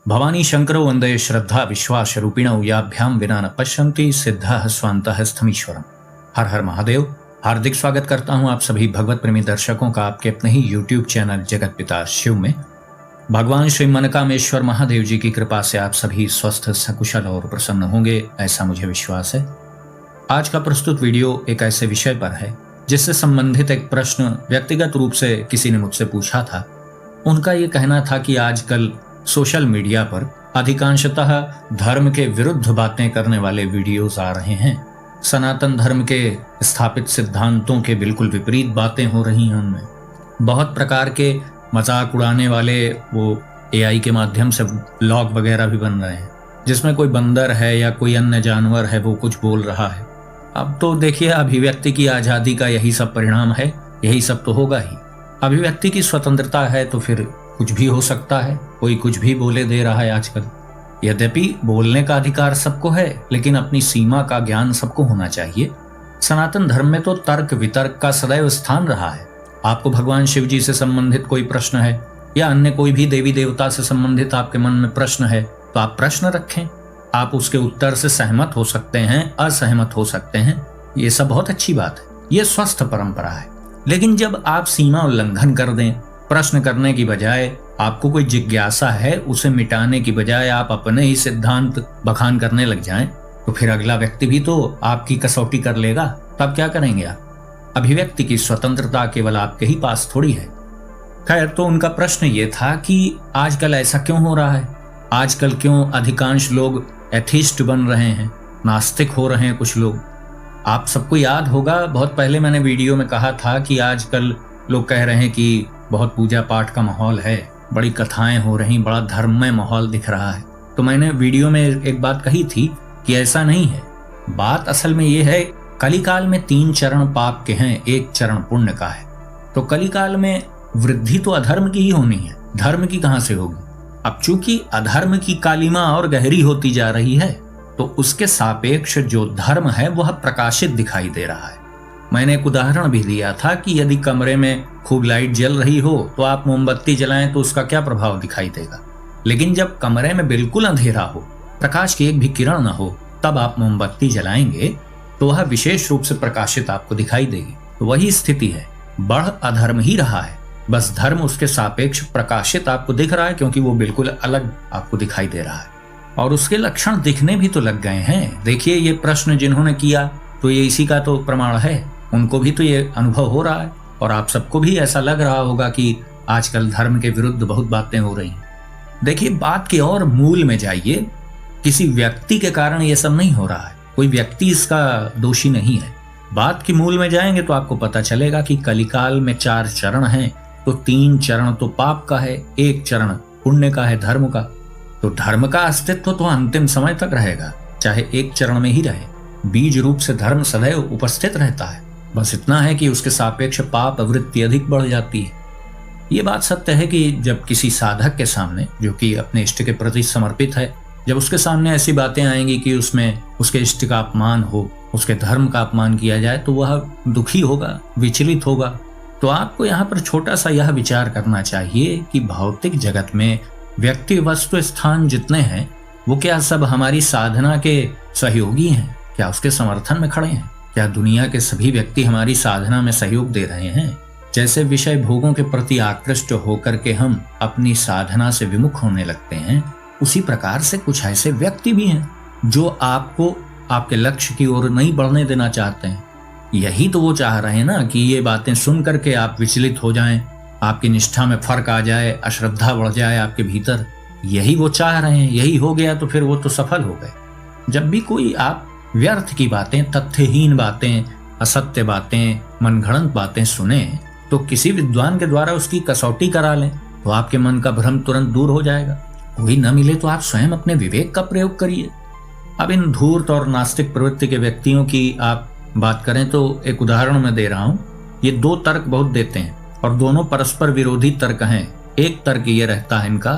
भवानी शंकरो वंदे श्रद्धा विश्वास रूपिणौ याभ्याम विना न पश्यन्ति सिद्धः स्वान्तः स्थमीश्वरम। हर हर महादेव। हार्दिक स्वागत करता हूं आप सभी भगवत प्रेमी दर्शकों का आपके अपने ही YouTube चैनल जगत पिता शिव में। भगवान श्री मनकामेश्वर महादेव जी की कृपा से आप सभी स्वस्थ सकुशल और प्रसन्न होंगे, ऐसा मुझे विश्वास है। आज का प्रस्तुत वीडियो एक ऐसे विषय पर है जिससे संबंधित एक प्रश्न व्यक्तिगत रूप से किसी ने मुझसे पूछा था। उनका ये कहना था कि आजकल सोशल मीडिया पर अधिकांशतः धर्म के विरुद्ध बातें करने वाले वीडियोस आ रहे हैं। सनातन धर्म के स्थापित सिद्धांतों के बिल्कुल विपरीत बातें हो रही हैं। उनमें बहुत प्रकार के मजाक उड़ाने वाले वो AI के माध्यम से व्लॉग वगैरह भी बन रहे हैं, जिसमें कोई बंदर है या कोई अन्य जानवर है वो कुछ बोल रहा है। अब तो देखिए, अभिव्यक्ति की आज़ादी का यही सब परिणाम है, यही सब तो होगा ही। अभिव्यक्ति की स्वतंत्रता है तो फिर कुछ भी हो सकता है, कोई कुछ भी बोले दे रहा है आजकल। यद्यपि बोलने का अधिकार सबको है, लेकिन अपनी सीमा का ज्ञान सबको होना चाहिए। सनातन धर्म में तो तर्क वितर्क का सदैव स्थान रहा है। आपको भगवान शिव जी से संबंधित कोई प्रश्न है या अन्य कोई भी देवी देवता से संबंधित आपके मन में प्रश्न है तो आप प्रश्न रखें। आप उसके उत्तर से सहमत हो सकते हैं, असहमत हो सकते हैं, ये सब बहुत अच्छी बात है, ये स्वस्थ परंपरा है। लेकिन जब आप सीमा उल्लंघन कर दें, प्रश्न करने की बजाय, आपको कोई जिज्ञासा है उसे मिटाने की बजाय आप अपने ही सिद्धांत बखान करने लग जाएं, तो फिर अगला व्यक्ति भी तो आपकी कसौटी कर लेगा। तब क्या करेंगे आप? अभिव्यक्ति की स्वतंत्रता केवल आपके ही पास थोड़ी है। खैर, तो उनका प्रश्न ये था कि आजकल ऐसा क्यों हो रहा है, आजकल क्यों अधिकांश लोग एथिस्ट बन रहे हैं, नास्तिक हो रहे हैं कुछ लोग। आप सबको याद होगा, बहुत पहले मैंने वीडियो में कहा था कि आजकल लोग कह रहे हैं कि बहुत पूजा पाठ का माहौल है, बड़ी कथाएं हो रही, बड़ा धर्ममय माहौल दिख रहा है। तो मैंने वीडियो में एक बात कही थी कि ऐसा नहीं है। बात असल में ये है, कलिकाल में 3 चरण पाप के हैं, 1 चरण पुण्य का है। तो कलिकाल में वृद्धि तो अधर्म की ही होनी है, धर्म की कहां से होगी। अब चूंकि अधर्म की कालिमा और गहरी होती जा रही है, तो उसके सापेक्ष जो धर्म है वह प्रकाशित दिखाई दे रहा है। मैंने एक उदाहरण भी दिया था कि यदि कमरे में खूब लाइट जल रही हो तो आप मोमबत्ती जलाएं तो उसका क्या प्रभाव दिखाई देगा। लेकिन जब कमरे में बिल्कुल अंधेरा हो, प्रकाश की एक भी किरण न हो, तब आप मोमबत्ती जलाएंगे तो वह विशेष रूप से प्रकाशित आपको दिखाई देगी। तो वही स्थिति है, बढ़ अधर्म ही रहा है, बस धर्म उसके सापेक्ष प्रकाशित आपको दिख रहा है, क्योंकि वो बिल्कुल अलग आपको दिखाई दे रहा है और उसके लक्षण दिखने भी तो लग गए हैं। देखिए, ये प्रश्न जिन्होंने किया तो ये इसी का तो प्रमाण है। उनको भी तो ये अनुभव हो रहा है और आप सबको भी ऐसा लग रहा होगा कि आजकल धर्म के विरुद्ध बहुत बातें हो रही हैं। देखिए, बात के और मूल में जाइए। किसी व्यक्ति के कारण ये सब नहीं हो रहा है, कोई व्यक्ति इसका दोषी नहीं है। बात के मूल में जाएंगे तो आपको पता चलेगा कि कलिकाल में 4 चरण हैं, तो 3 चरण तो पाप का है, 1 चरण पुण्य का है, धर्म का। तो धर्म का अस्तित्व तो अंतिम समय तक रहेगा, चाहे 1 चरण में ही रहे। बीज रूप से धर्म सदैव उपस्थित रहता है, बस इतना है कि उसके सापेक्ष पाप वृत्ति अधिक बढ़ जाती है। ये बात सत्य है कि जब किसी साधक के सामने, जो कि अपने इष्ट के प्रति समर्पित है, जब उसके सामने ऐसी बातें आएंगी कि उसमें उसके इष्ट का अपमान हो, उसके धर्म का अपमान किया जाए, तो वह दुखी होगा, विचलित होगा। तो आपको यहाँ पर छोटा सा यह विचार करना चाहिए कि भौतिक जगत में व्यक्ति वस्तु स्थान जितने हैं, वो क्या सब हमारी साधना के सहयोगी हैं? क्या उसके समर्थन में खड़े हैं? क्या दुनिया के सभी व्यक्ति हमारी साधना में सहयोग दे रहे हैं? जैसे विषय भोगों के प्रति आकृष्ट होकर के हम अपनी साधना से विमुख होने लगते हैं, उसी प्रकार से कुछ ऐसे व्यक्ति भी हैं जो आपको आपके लक्ष्य की ओर नहीं बढ़ने देना चाहते हैं। यही तो वो चाह रहे हैं ना कि ये बातें सुन करके आप विचलित हो जाएं, आपकी निष्ठा में फर्क आ जाए, अश्रद्धा बढ़ जाए आपके भीतर। यही वो चाह रहे हैं। यही हो गया तो फिर वो तो सफल हो गए। जब भी कोई आप व्यर्थ की बातें, तथ्यहीन बातें, असत्य बातें, मनगढ़ंत बातें सुने, तो किसी विद्वान के द्वारा उसकी कसौटी करा लें, तो आपके मन का भ्रम तुरंत दूर हो जाएगा। कोई न मिले तो आप स्वयं अपने विवेक का प्रयोग करिए। अब इन धूर्त और नास्तिक प्रवृत्ति के व्यक्तियों की आप बात करें तो एक उदाहरण मैं दे रहा हूं। ये 2 तर्क बहुत देते हैं और दोनों परस्पर विरोधी तर्क हैं। एक तर्क ये रहता है इनका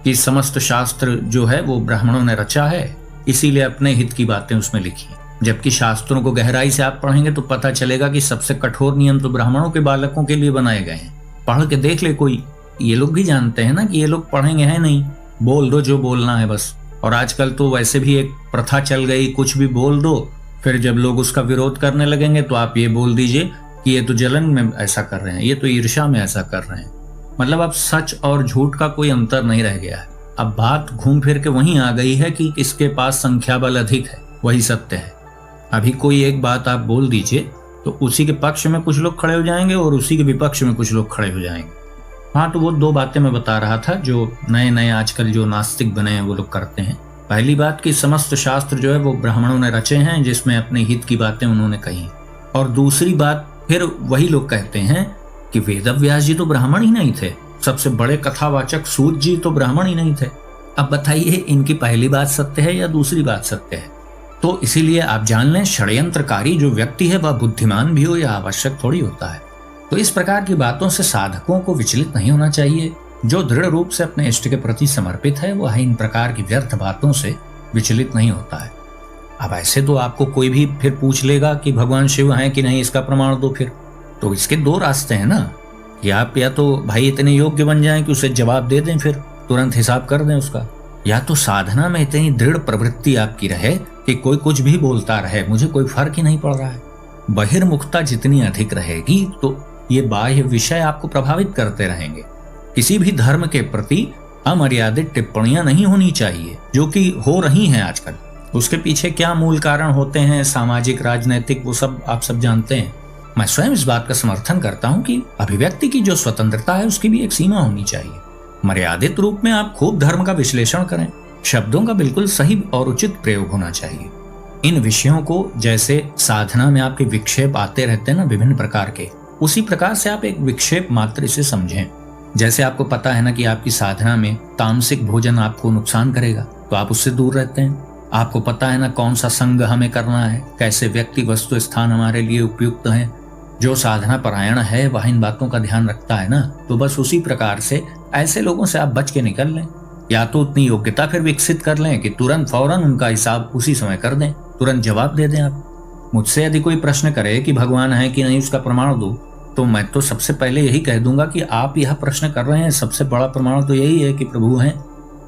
कि समस्त शास्त्र जो है वो ब्राह्मणों ने रचा है, इसीलिए अपने हित की बातें उसमें लिखी। जबकि शास्त्रों को गहराई से आप पढ़ेंगे तो पता चलेगा कि सबसे कठोर नियम तो ब्राह्मणों के बालकों के लिए बनाए गए हैं। पढ़ के देख ले कोई, ये लोग भी जानते हैं ना कि ये लोग पढ़ेंगे हैं नहीं, बोल दो जो बोलना है बस। और आजकल तो वैसे भी एक प्रथा चल गई, कुछ भी बोल दो, फिर जब लोग उसका विरोध करने लगेंगे तो आप ये बोल दीजिए कि ये तो जलन में ऐसा कर रहे हैं, ये तो ईर्ष्या में ऐसा कर रहे हैं। मतलब अब सच और झूठ का कोई अंतर नहीं रह गया है। अब बात घूम फिर के वहीं आ गई है कि किसके पास संख्या बल अधिक है, वही सत्य है। अभी कोई एक बात आप बोल दीजिए तो उसी के पक्ष में कुछ लोग खड़े हो जाएंगे और उसी के विपक्ष में कुछ लोग खड़े हो जाएंगे। हाँ, तो वो दो बातें मैं बता रहा था जो नए नए आजकल जो नास्तिक बने हैं वो लोग करते हैं। पहली बात कि समस्त शास्त्र जो है वो ब्राह्मणों ने रचे हैं, जिसमें अपने हित की बातें उन्होंने कही। और दूसरी बात फिर वही लोग कहते हैं कि वेदव्यास जी तो ब्राह्मण ही नहीं थे, सबसे बड़े कथावाचक सूत जी तो ब्राह्मण ही नहीं थे। अब बताइए इनकी पहली बात सत्य है या दूसरी बात सत्य है? तो इसीलिए आप जान लें, षड्यंत्रकारी जो व्यक्ति है वह बुद्धिमान भी हो या आवश्यक थोड़ी होता है। तो इस प्रकार की बातों से साधकों को विचलित नहीं होना चाहिए। जो दृढ़ रूप से अपने इष्ट के प्रति समर्पित है वह इन प्रकार की व्यर्थ बातों से विचलित नहीं होता है। अब ऐसे तो आपको कोई भी फिर पूछ लेगा कि भगवान शिव हैं कि नहीं, इसका प्रमाण दो। फिर तो इसके दो रास्ते हैं ना, कि आप या तो भाई इतने योग्य बन जाएं कि उसे जवाब दे दें, फिर तुरंत हिसाब कर दें उसका, या तो साधना में इतनी दृढ़ प्रवृत्ति आपकी रहे कि कोई कुछ भी बोलता रहे, मुझे कोई फर्क ही नहीं पड़ रहा है। बहिर्मुखता जितनी अधिक रहेगी तो ये बाह्य विषय आपको प्रभावित करते रहेंगे। किसी भी धर्म के प्रति अमर्यादित टिप्पणियां नहीं होनी चाहिए, जो कि हो रही हैं आजकल। उसके पीछे क्या मूल कारण होते हैं, सामाजिक, राजनैतिक, वो सब आप सब जानते हैं। मैं स्वयं इस बात का समर्थन करता हूं कि अभिव्यक्ति की जो स्वतंत्रता है उसकी भी एक सीमा होनी चाहिए। मर्यादित रूप में आप खूब धर्म का विश्लेषण करें, शब्दों का बिल्कुल सही और उचित प्रयोग होना चाहिए। इन विषयों को जैसे साधना में आपके विक्षेप आते रहते हैं ना विभिन्न प्रकार के, उसी प्रकार से आप एक विक्षेप मात्र इसे समझें। जैसे आपको पता है ना कि आपकी साधना में तामसिक भोजन आपको नुकसान करेगा तो आप उससे दूर रहते हैं। आपको पता है ना कौन सा संग हमें करना है, कैसे व्यक्ति वस्तु स्थान हमारे लिए उपयुक्त हैं। जो साधना परायण है वह इन बातों का ध्यान रखता है ना, तो बस उसी प्रकार से ऐसे लोगों से आप बच के निकल लें। या तो उतनी योग्यता फिर विकसित कर लें कि तुरंत फौरन उनका हिसाब उसी समय कर दें, तुरंत जवाब दे दें। आप मुझसे यदि कोई प्रश्न करे कि भगवान है कि नहीं, उसका प्रमाण दो, तो मैं तो सबसे पहले यही कह दूंगा कि आप यह प्रश्न कर रहे हैं, सबसे बड़ा प्रमाण तो यही है कि प्रभु हैं,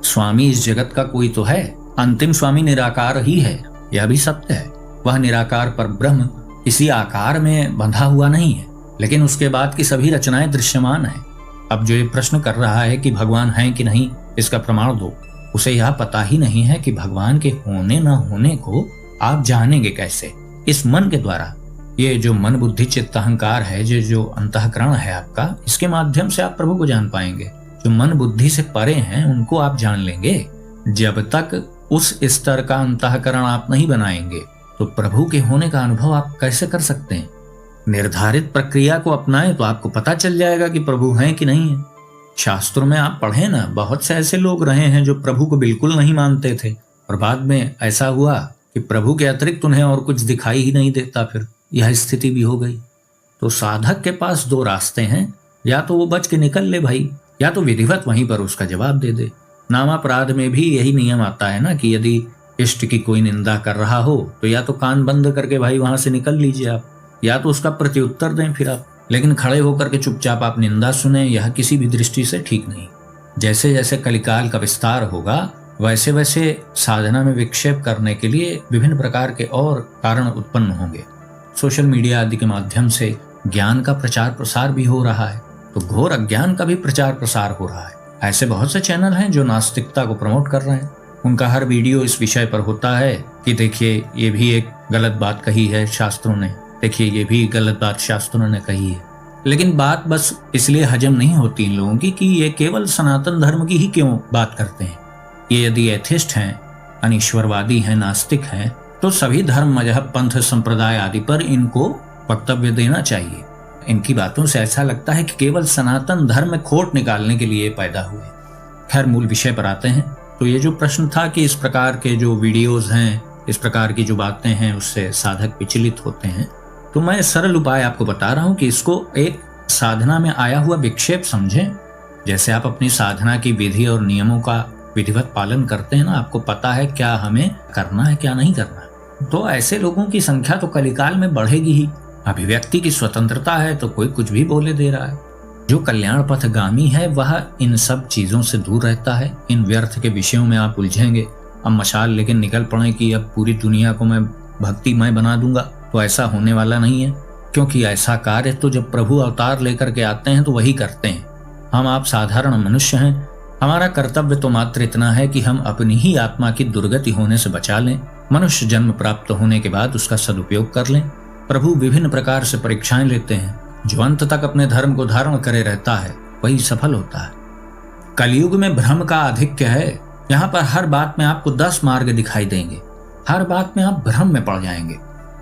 स्वामी इस जगत का कोई तो है। अंतिम स्वामी निराकार ही है, यह भी सत्य है। वह निराकार पर ब्रह्म किसी आकार में बंधा हुआ नहीं है, लेकिन उसके बाद की सभी रचनाएं दृश्यमान हैं। अब जो ये प्रश्न कर रहा है कि भगवान हैं कि नहीं, इसका प्रमाण दो, उसे यह पता ही नहीं है कि भगवान के होने न होने को आप जानेंगे कैसे? इस मन के द्वारा। ये जो मन बुद्धि चित्त अहंकार है, जो अंतःकरण है आपका, इसके माध्यम से आप प्रभु को जान पाएंगे। जो मन बुद्धि से परे हैं उनको आप जान लेंगे। जब तक उस स्तर का अंतःकरण आप नहीं बनाएंगे तो प्रभु के होने का अनुभव आप कैसे कर सकते हैं? निर्धारित प्रक्रिया को अपनाएं तो आपको पता चल जाएगा कि प्रभु हैं कि नहीं है। शास्त्रों में आप पढ़े ना, बहुत से ऐसे लोग रहे हैं जो प्रभु को बिल्कुल नहीं मानते थे और बाद में ऐसा हुआ कि प्रभु के अतिरिक्त उन्हें और कुछ दिखाई ही नहीं देता, फिर यह स्थिति भी हो गई। तो साधक के पास दो रास्ते हैं, या तो वो बच के निकल ले भाई, या तो विधिवत वहीं पर उसका जवाब दे दे। नामापराध में भी यही नियम आता है ना कि यदि इष्ट की कोई निंदा कर रहा हो तो या तो कान बंद करके भाई वहां से निकल लीजिए आप, या तो उसका प्रत्युत्तर दें फिर आप। लेकिन खड़े होकर के चुपचाप आप निंदा सुने, यह किसी भी दृष्टि से ठीक नहीं। जैसे जैसे कलिकाल का विस्तार होगा वैसे वैसे साधना में विक्षेप करने के लिए विभिन्न प्रकार के और कारण उत्पन्न होंगे। सोशल मीडिया आदि के माध्यम से ज्ञान का प्रचार प्रसार भी हो रहा है, तो घोर अज्ञान का भी प्रचार प्रसार हो रहा है। ऐसे बहुत से चैनल हैं जो नास्तिकता को प्रमोट कर रहे हैं। उनका हर वीडियो इस विषय पर होता है कि देखिए ये भी एक गलत बात कही है शास्त्रों ने, देखिए ये भी गलत बात शास्त्रों ने कही है। लेकिन बात बस इसलिए हजम नहीं होती इन लोगों की कि ये केवल सनातन धर्म की ही क्यों बात करते हैं। ये यदि एथिस्ट हैं, अनीश्वरवादी हैं, नास्तिक हैं, तो सभी धर्म, मजहब, पंथ, संप्रदाय आदि पर इनको वक्तव्य देना चाहिए। इनकी बातों से ऐसा लगता है कि केवल सनातन धर्म में खोट निकालने के लिए पैदा हुए। खैर मूल विषय पर आते हैं। तो ये जो प्रश्न था कि इस प्रकार के जो वीडियोस हैं, इस प्रकार की जो बातें हैं उससे साधक विचलित होते हैं, तो मैं सरल उपाय आपको बता रहा हूं कि इसको एक साधना में आया हुआ विक्षेप समझें। जैसे आप अपनी साधना की विधि और नियमों का विधिवत पालन करते हैं ना, आपको पता है क्या हमें करना है क्या नहीं करना है, तो ऐसे लोगों की संख्या तो कलिकाल में बढ़ेगी ही। अभिव्यक्ति की स्वतंत्रता है तो कोई कुछ भी बोले दे रहा है। जो कल्याण पथगामी है वह इन सब चीजों से दूर रहता है। इन व्यर्थ के विषयों में आप उलझेंगे, अब मशाल लेकर निकल पड़े कि अब पूरी दुनिया को मैं भक्तिमय बना दूंगा, तो ऐसा होने वाला नहीं है। क्योंकि ऐसा कार्य तो जब प्रभु अवतार लेकर के आते हैं तो वही करते हैं। हम आप साधारण मनुष्य हैं, हमारा कर्तव्य तो मात्र इतना है कि हम अपनी ही आत्मा की दुर्गति होने से बचा लें, मनुष्य जन्म प्राप्त होने के बाद उसका सदुपयोग कर लें। प्रभु विभिन्न प्रकार से परीक्षाएं लेते हैं। जो अंत तक अपने धर्म को धारण करे रहता है वही सफल होता है। कलयुग में भ्रम का आधिक्य है। यहाँ पर हर बात में आपको 10 मार्ग दिखाई देंगे, हर बात में आप भ्रम में पड़ जाएंगे,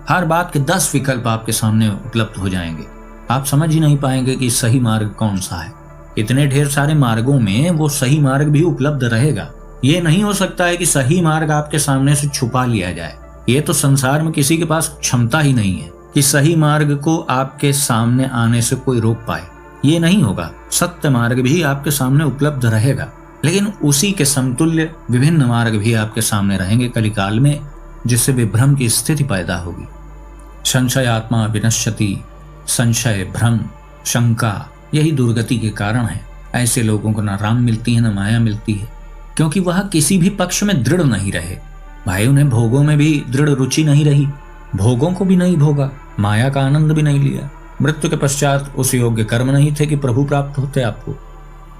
हर बात के 10 विकल्प आपके सामने उपलब्ध हो जाएंगे। आप समझ ही नहीं पाएंगे कि सही मार्ग कौन सा है। इतने ढेर सारे मार्गों में वो सही मार्ग भी उपलब्ध रहेगा। ये नहीं हो सकता है कि सही मार्ग आपके सामने से छुपा लिया जाए। ये तो संसार में किसी के पास क्षमता ही नहीं है कि सही मार्ग को आपके सामने आने से कोई रोक पाए। ये नहीं होगा। सत्य मार्ग भी आपके सामने उपलब्ध रहेगा, लेकिन उसी के समतुल्य विभिन्न मार्ग भी आपके सामने रहेंगे कलिकाल में, जिससे विभ्रम की स्थिति पैदा होगी। संशय आत्मा विनश्यति, संशय, भ्रम, शंका यही दुर्गति के कारण है। ऐसे लोगों को न राम मिलती है न माया मिलती है, क्योंकि वह किसी भी पक्ष में दृढ़ नहीं रहे। भाई उन्हें भोगों में भी दृढ़ रुचि नहीं रही, भोगों को भी नहीं भोगा, माया का आनंद भी नहीं लिया। मृत्यु के पश्चात उस योग्य कर्म नहीं थे कि प्रभु प्राप्त होते आपको।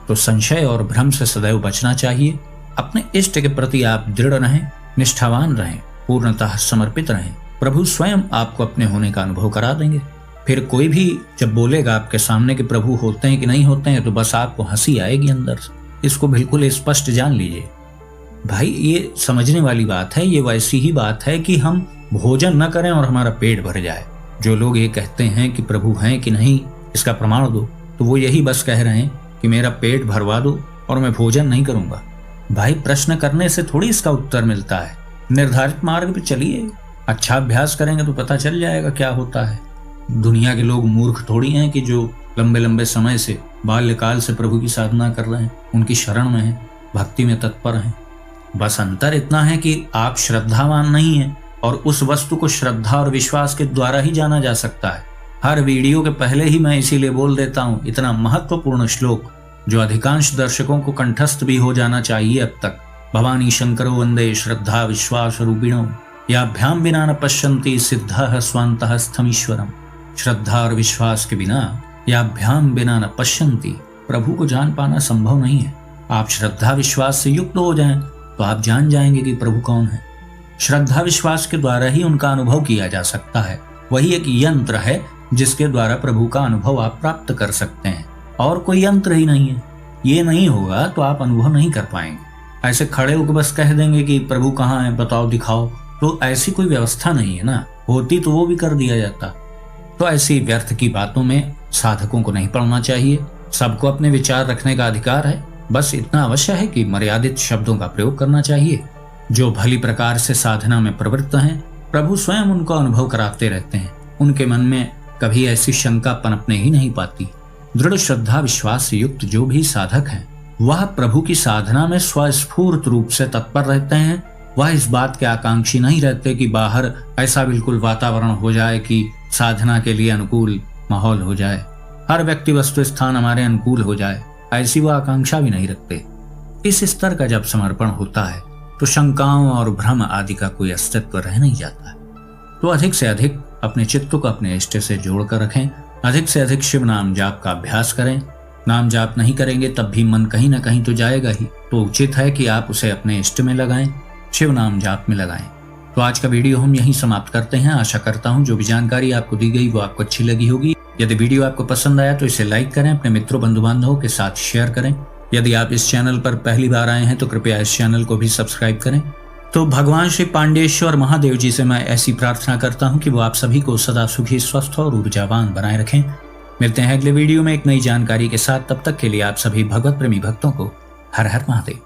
तो संशय और भ्रम से सदैव बचना चाहिए। अपने इष्ट के प्रति आप दृढ़ रहें, निष्ठावान रहें, पूर्णतः समर्पित रहें। प्रभु स्वयं आपको अपने होने का अनुभव करा देंगे। फिर कोई भी जब बोलेगा आपके सामने कि प्रभु होते हैं कि नहीं होते हैं, तो बस आपको हंसी आएगी अंदर से। इसको बिल्कुल स्पष्ट जान लीजिए। भाई ये समझने वाली बात है। ये वैसी ही बात है कि हम भोजन न करें और हमारा पेट भर जाए। जो लोग ये कहते हैं कि प्रभु हैं कि नहीं इसका प्रमाण दो, तो वो यही बस कह रहे हैं कि मेरा पेट भरवा दो और मैं भोजन नहीं करूंगा। भाई प्रश्न करने से थोड़ी इसका उत्तर मिलता है। निर्धारित मार्ग पे चलिए, अच्छा अभ्यास करेंगे तो पता चल जाएगा क्या होता है। दुनिया के लोग मूर्ख थोड़ी हैं कि जो लंबे लंबे समय से बाल्यकाल से प्रभु की साधना कर रहे हैं, उनकी शरण में हैं, भक्ति में तत्पर हैं। बस अंतर इतना है कि आप श्रद्धावान नहीं हैं और उस वस्तु को श्रद्धा और विश्वास के द्वारा ही जाना जा सकता है। हर वीडियो के पहले ही मैं इसीलिए बोल देता हूँ, इतना महत्वपूर्ण श्लोक जो अधिकांश दर्शकों को कंठस्थ भी हो जाना चाहिए अब तक। भवानी शंकरो वंदे श्रद्धा विश्वास रूपिणो याभ्याम बिना न पश्यन्ति सिद्धः स्वान्तः स्थमीश्वरम। श्रद्धा और विश्वास के बिना याभ्याम बिना न पश्यन्ति, प्रभु को जान पाना संभव नहीं है। आप श्रद्धा विश्वास से युक्त हो जाएं तो आप जान जाएंगे कि प्रभु कौन है। श्रद्धा विश्वास के द्वारा ही उनका अनुभव किया जा सकता है। वही एक यंत्र है जिसके द्वारा प्रभु का अनुभव आप प्राप्त कर सकते हैं, और कोई यंत्र ही नहीं है। ये नहीं होगा तो आप अनुभव नहीं कर पाएंगे। ऐसे खड़े होकर बस कह देंगे कि प्रभु कहाँ है, बताओ, दिखाओ, तो ऐसी कोई व्यवस्था नहीं है ना। होती तो वो भी कर दिया जाता। तो ऐसी व्यर्थ की बातों में साधकों को नहीं पड़ना चाहिए। सबको अपने विचार रखने का अधिकार है। बस इतना अवश्य है कि मर्यादित शब्दों का प्रयोग करना चाहिए। जो भली प्रकार से साधना में प्रवृत्त हैं, प्रभु स्वयं उनको अनुभव कराते रहते हैं। उनके मन में कभी ऐसी शंका पनपने ही नहीं पाती। दृढ़ श्रद्धा विश्वास से युक्त जो भी साधक हैं, वह प्रभु की साधना में स्वस्फूर्त रूप से तत्पर रहते हैं। वह इस बात के आकांक्षी नहीं रहते कि बाहर ऐसा बिल्कुल वातावरण हो जाए कि साधना के लिए अनुकूल माहौल हो जाए, हर व्यक्ति वस्तु स्थान हमारे अनुकूल हो जाए, ऐसी वह आकांक्षा भी नहीं रखते। इस स्तर का जब समर्पण होता है तो शंकाओं और भ्रम आदि का कोई अस्तित्व रह नहीं जाता है। तो अधिक से अधिक अपने चित्त को अपने इष्ट से जोड़कर रखें। अधिक से अधिक शिव नाम जाप का अभ्यास करें। नाम जाप नहीं करेंगे तब भी मन कहीं ना कहीं तो जाएगा ही, तो उचित है कि आप उसे अपने इष्ट में लगाएं, शिव नाम जाप में लगाएं। तो आज का वीडियो हम यहीं समाप्त करते हैं। आशा करता हूं जो भी जानकारी आपको दी गई वो आपको अच्छी लगी होगी। यदि वीडियो आपको पसंद आया तो इसे लाइक करें, अपने मित्रों बंधु बांधवों के साथ शेयर करें। यदि आप इस चैनल पर पहली बार आए हैं तो कृपया इस चैनल को भी सब्सक्राइब करें। तो भगवान श्री पांडेश्वर महादेव जी से मैं ऐसी प्रार्थना करता हूं कि वो आप सभी को सदा सुखी, स्वस्थ और ऊर्जावान बनाए रखें। मिलते हैं अगले वीडियो में एक नई जानकारी के साथ। तब तक के लिए आप सभी भगवत प्रेमी भक्तों को हर हर महादेव।